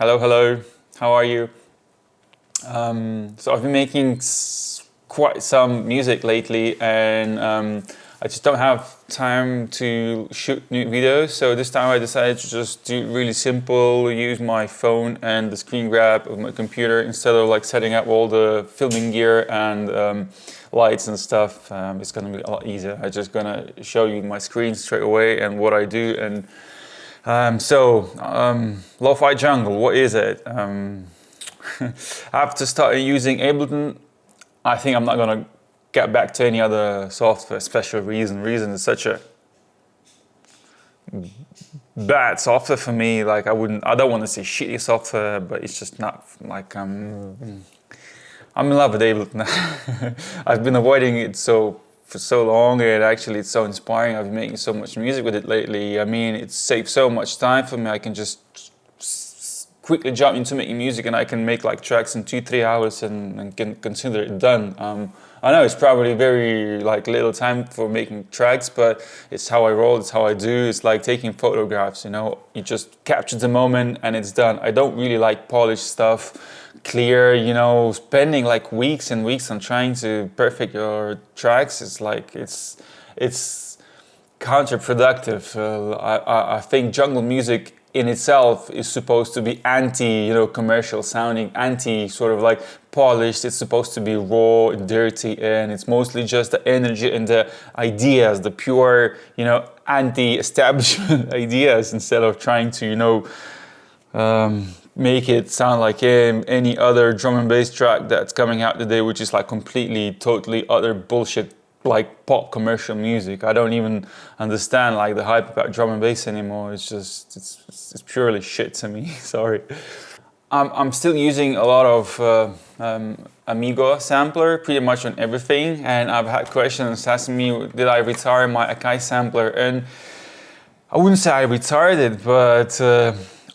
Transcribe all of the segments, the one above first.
Hello, hello. How are you? So I've been making quite some music lately, and I just don't have time to shoot new videos. So this time I decided to just do really simple, use my phone and the screen grab of my computer instead of like setting up all the filming gear and lights and stuff. It's gonna be a lot easier. I'm just gonna show you my screen straight away and what I do. And Lo-Fi Jungle, what is it? After starting using Ableton, I think I'm not gonna get back to any other software. Special Reason. Reason is such a bad software for me. Like I don't want to say shitty software, but it's just not like I'm in love with Ableton. I've been avoiding it for so long, and actually it's so inspiring. I've been making so much music with it lately. I mean, it saves so much time for me. I can just quickly jump into making music, and I can make like tracks in 2-3 hours and can consider it done. I know it's probably very like little time for making tracks, but it's how I roll, it's how I do. It's like taking photographs, you know, you just capture the moment and it's done. I don't really like polished stuff, clear, you know, spending like weeks and weeks on trying to perfect your tracks. It's like, it's counterproductive. I think jungle music in itself is supposed to be commercial sounding, sort of like polished. It's supposed to be raw and dirty, and it's mostly just the energy and the ideas, the pure, anti-establishment ideas, instead of trying to, make it sound like any other drum and bass track that's coming out today, which is like completely, totally utter bullshit, like pop commercial music. I don't even understand like the hype about drum and bass anymore. It's just, it's purely shit to me. Sorry. I'm still using a lot of Amigo sampler pretty much on everything, and I've had questions asking me, did I retire my Akai sampler? And I wouldn't say I retired it, but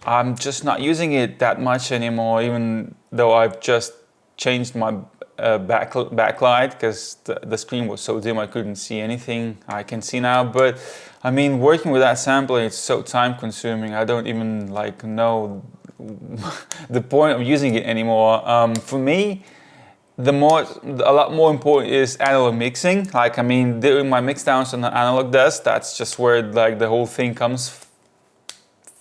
I'm just not using it that much anymore, even though I've just changed my backlight because the screen was so dim I couldn't see anything. I can see now, but I mean, working with that sampler, it's so time consuming. I don't even like know the point of using it anymore. For me, a lot more important is analog mixing. Like, I mean, doing my mixdowns on the analog desk, that's just where like the whole thing comes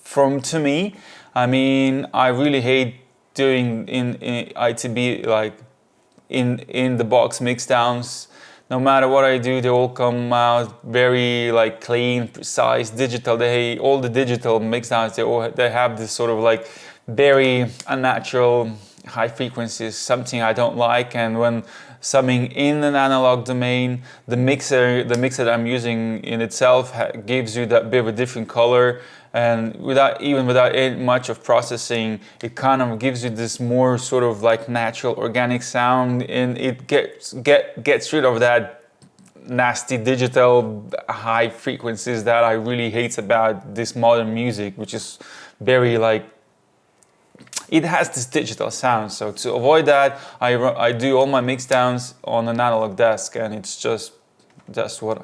from to me. I mean, I really hate doing in ITB like in the box mixdowns. No matter what I do, they all come out very like clean, precise, digital. All the digital mixdowns, they have this sort of like very unnatural high frequencies, something I don't like. And when summing in an analog domain, the mixer that I'm using in itself gives you that bit of a different color, and without much of processing, it kind of gives you this more sort of like natural organic sound, and it gets rid of that nasty digital high frequencies that I really hate about this modern music, which is very like, it has this digital sound. So to avoid that, I do all my mixdowns on an analog desk, and it's just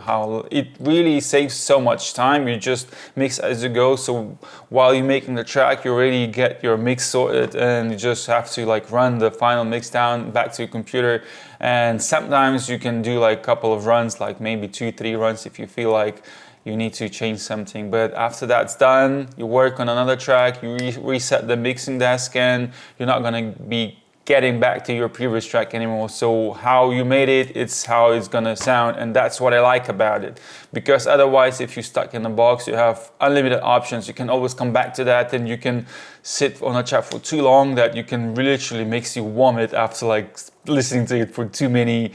how it really saves so much time. You just mix as you go. So while you're making the track, you already get your mix sorted, and you just have to like run the final mix down back to your computer. And sometimes you can do like a couple of runs, like maybe 2-3 runs if you feel like you need to change something. But after that's done, you work on another track, you reset the mixing desk, and you're not gonna be getting back to your previous track anymore. So how you made it, it's how it's gonna sound, and that's what I like about it. Because otherwise, if you're stuck in a box, you have unlimited options. You can always come back to that, and you can sit on a track for too long that you can literally makes you vomit after like listening to it for too many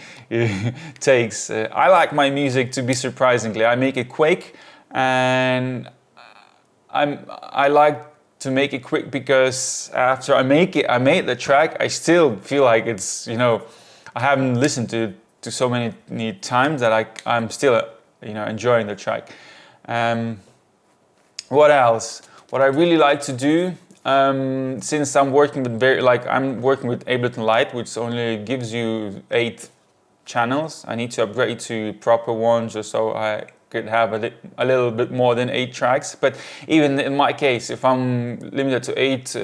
takes. I like my music to be surprisingly. I make it quick, and I like to make it quick because after I made the track, I still feel like it's, I haven't listened to it so many times that I'm still, enjoying the track. What else? What I really like to do, since I'm working with Ableton Lite, which only gives you 8 channels. I need to upgrade to proper one just so could have a little bit more than 8 tracks. But even in my case, if I'm limited to 8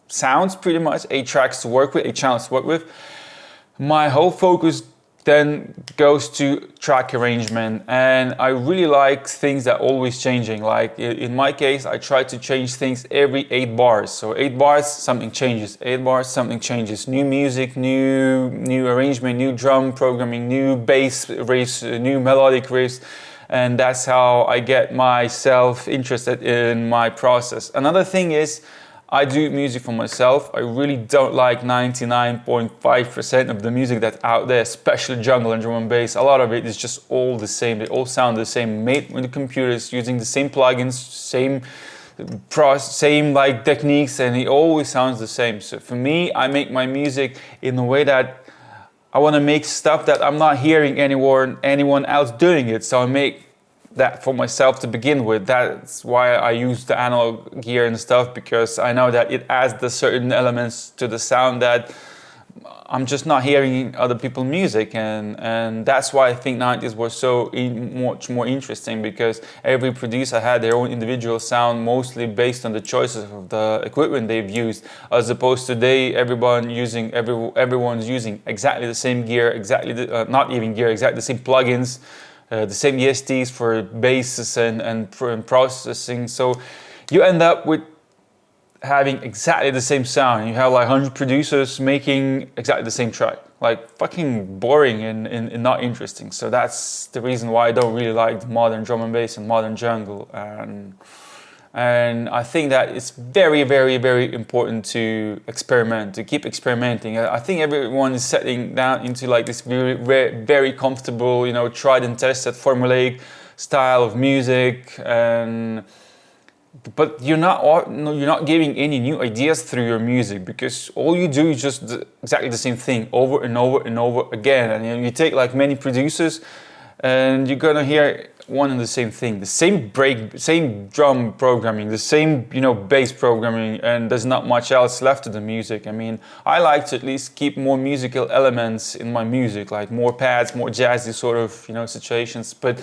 sounds, pretty much 8 tracks to work with, 8 channels to work with, my whole focus then goes to track arrangement, and I really like things that are always changing. Like in my case, I try to change things every 8 bars. So 8 bars, something changes. 8 bars, something changes. New music, new arrangement, new drum programming, new bass riffs, new melodic riffs, and that's how I get myself interested in my process. Another thing is, I do music for myself. I really don't like 99.5% of the music that's out there, especially jungle and drum and bass. A lot of it is just all the same. They all sound the same, made with the computers, using the same plugins, same like techniques, and it always sounds the same. So for me, I make my music in a way that I want to make stuff that I'm not hearing anyone else doing it. So I make that for myself to begin with. That's why I use the analog gear and stuff, because I know that it adds the certain elements to the sound that I'm just not hearing in other people's music, and that's why I think 90s were so much more interesting, because every producer had their own individual sound, mostly based on the choices of the equipment they've used, as opposed to today everyone's using exactly the same gear, not even gear, exactly the same plugins, the same ESTs for basses and processing. So you end up with having exactly the same sound. You have like 100 producers making exactly the same track. Like fucking boring and not interesting. So that's the reason why I don't really like modern drum and bass and modern jungle. And I think that it's very, very, very important to experiment, to keep experimenting. I think everyone is settling down into like this very, very comfortable, tried and tested formulaic style of music, but you're not giving any new ideas through your music, because all you do is just exactly the same thing over and over and over again. And you take like many producers, and you're gonna hear one and the same thing, the same drum programming, the same bass programming, and there's not much else left to the music. I mean, I like to at least keep more musical elements in my music, like more pads, more jazzy sort of situations. But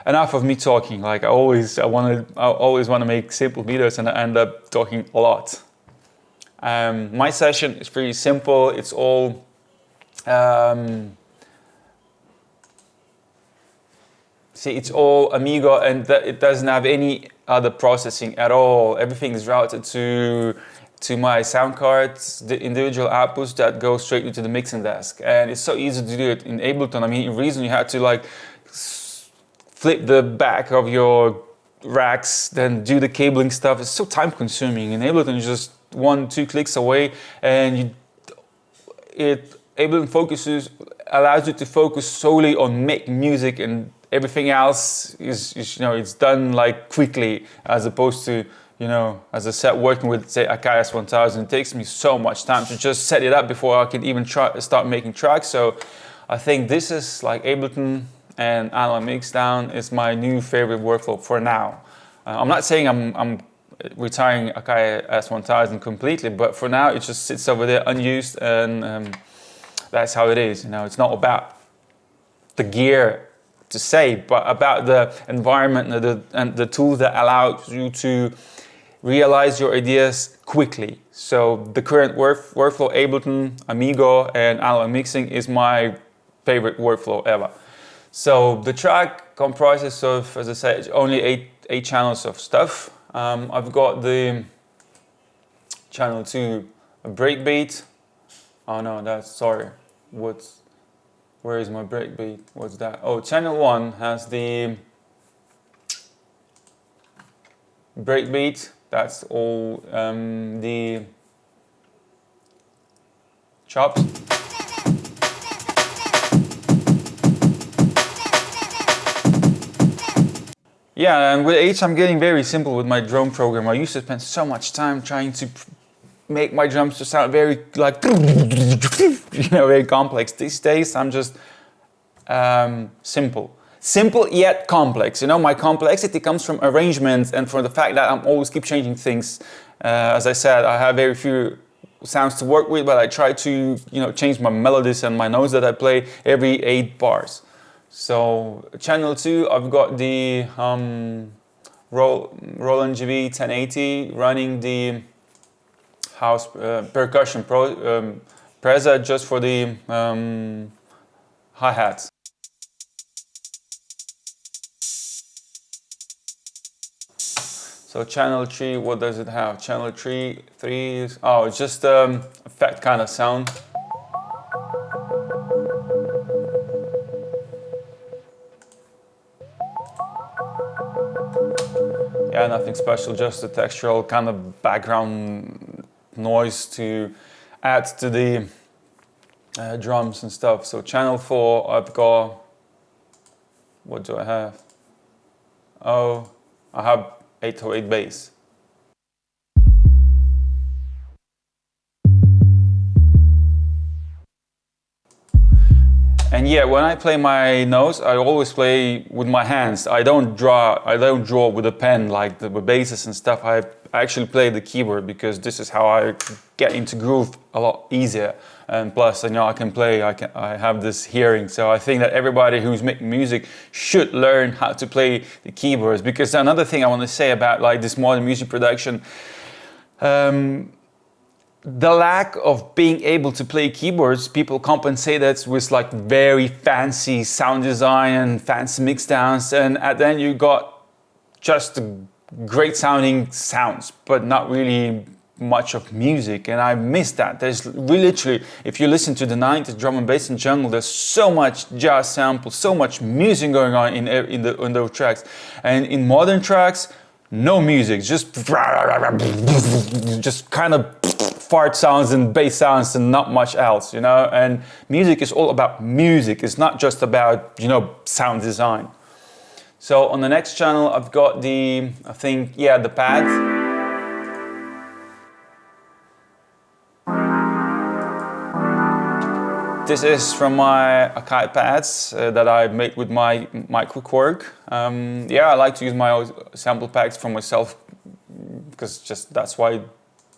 enough of me talking. Like I always want to make simple videos, and I end up talking a lot. My session is pretty simple. It's all it's all Amigo, and it doesn't have any other processing at all. Everything is routed to my sound cards, the individual outputs that go straight into the mixing desk, and it's so easy to do it in Ableton. I mean, the reason you had to like flip the back of your racks, then do the cabling stuff, it's so time consuming. In Ableton, just 1-2 clicks away, and Ableton allows you to focus solely on making music, and everything else is it's done like quickly, as opposed to as I said, working with say Akai S1000, it takes me so much time to just set it up before I can even start making tracks. So I think this is like Ableton and analog Mixdown is my new favorite workflow for now. I'm not saying I'm retiring Akai S1000 completely, but for now it just sits over there unused, and that's how it is. It's not about the gear to say, but about the environment and the tools that allow you to realize your ideas quickly. So the current workflow, Ableton, Amigo, and analog mixing is my favorite workflow ever. So the track comprises of, as I said, only eight channels of stuff. I've got the channel 2 a breakbeat. Oh no, where is my breakbeat? What's that? Oh, channel 1 has the breakbeat. That's all the chops. Yeah, and with H, I'm getting very simple with my drum program. I used to spend so much time trying to make my drums to sound very like, very complex. These days, I'm just simple. Simple yet complex. My complexity comes from arrangements and from the fact that I'm always keep changing things. As I said, I have very few sounds to work with, but I try to, change my melodies and my notes that I play every 8 bars. So channel 2, I've got the Roland GB 1080 running the house percussion preset just for the hi-hats. So channel 3, what does it have? Channel 3 is, oh, it's just effect kind of sound. Yeah, nothing special, just a textural kind of background noise to add to the drums and stuff. So channel 4, I've got, what do I have? Oh, I have 808 bass. And yeah, when I play my notes, I always play with my hands. I don't draw with a pen like the basses and stuff. I actually play the keyboard because this is how I get into groove a lot easier. And plus, you know, I can play. I have this hearing. So I think that everybody who's making music should learn how to play the keyboards. Because another thing I want to say about like this modern music production. The lack of being able to play keyboards, people compensate that with like very fancy sound design and fancy mixdowns, and at the end you got just great sounding sounds, but not really much of music, and I miss that. There's literally, if you listen to the 90s drum and bass and jungle, there's so much jazz samples, so much music going on in those tracks, and in modern tracks, no music, just kind of fart sounds and bass sounds and not much else, you know. And music is all about music. It's not just about, you know, sound design. So on the next channel, I've got the, I think, yeah, the pad. This is from my Akai pads that I made with my Quickwork. Yeah, I like to use my own sample packs for myself because just that's why I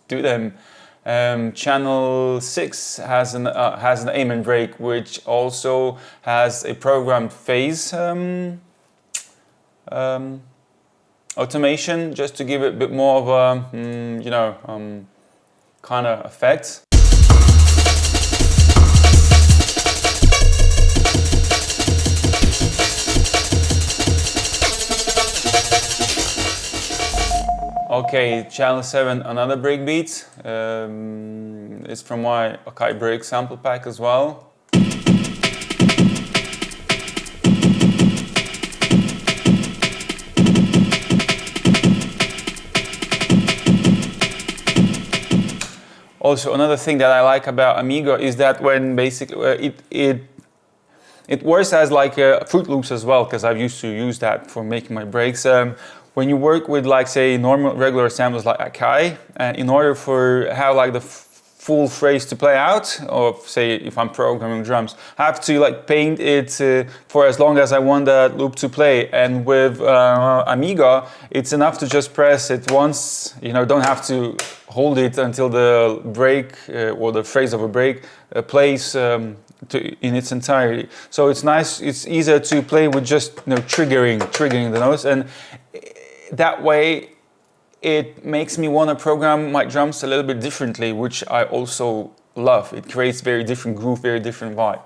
do them. Channel 6 has an aim and break, which also has a programmed phase automation, just to give it a bit more of a you know, kind of effect. Okay, channel 7, another breakbeat. It's from my Akai break sample pack as well. Also, another thing that I like about Amigo is that when basically it works as like Fruit Loops as well, because I've used to use that for making my breaks. When you work with like say normal regular samples like Akai, in order for how like the full phrase to play out, or say if I'm programming drums, I have to like paint it for as long as I want that loop to play. And with Amiga, it's enough to just press it once, you know, don't have to hold it until the break or the phrase of a break plays in its entirety. So it's nice, it's easier to play with just, you know, triggering the notes, and that way it makes me want to program my drums a little bit differently, which I also love. It creates very different groove, very different vibe.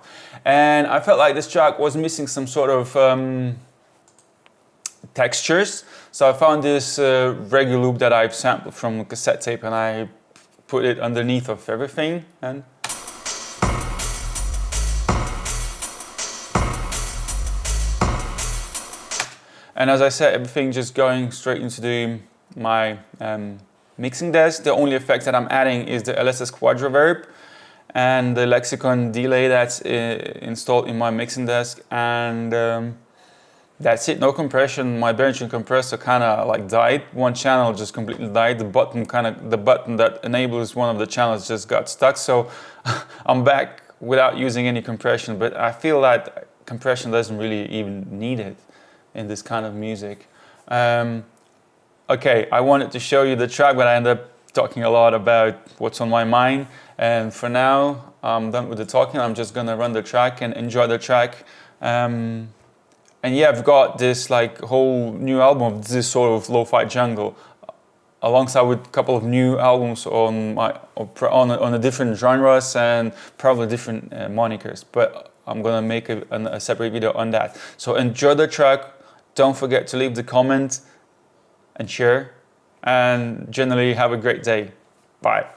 And I felt like this track was missing some sort of textures. So I found this regular loop that I've sampled from a cassette tape, and I put it underneath of everything. And as I said, everything just going straight into my mixing desk. The only effect that I'm adding is the LSS Quadriverb and the Lexicon delay that's installed in my mixing desk, and that's it. No compression. My Behringer compressor kind of like died. One channel just completely died. The button that enables one of the channels just got stuck. So I'm back without using any compression, but I feel that compression doesn't really even need it in this kind of music. Okay, I wanted to show you the track, but I ended up talking a lot about what's on my mind. And for now, I'm done with the talking. I'm just gonna run the track and enjoy the track And yeah, I've got this like whole new album of this sort of lo-fi jungle, alongside with a couple of new albums on the different genres and probably different monikers. But I'm gonna make a separate video on that. So enjoy the track. Don't forget to leave the comment and share. And generally have a great day. Bye.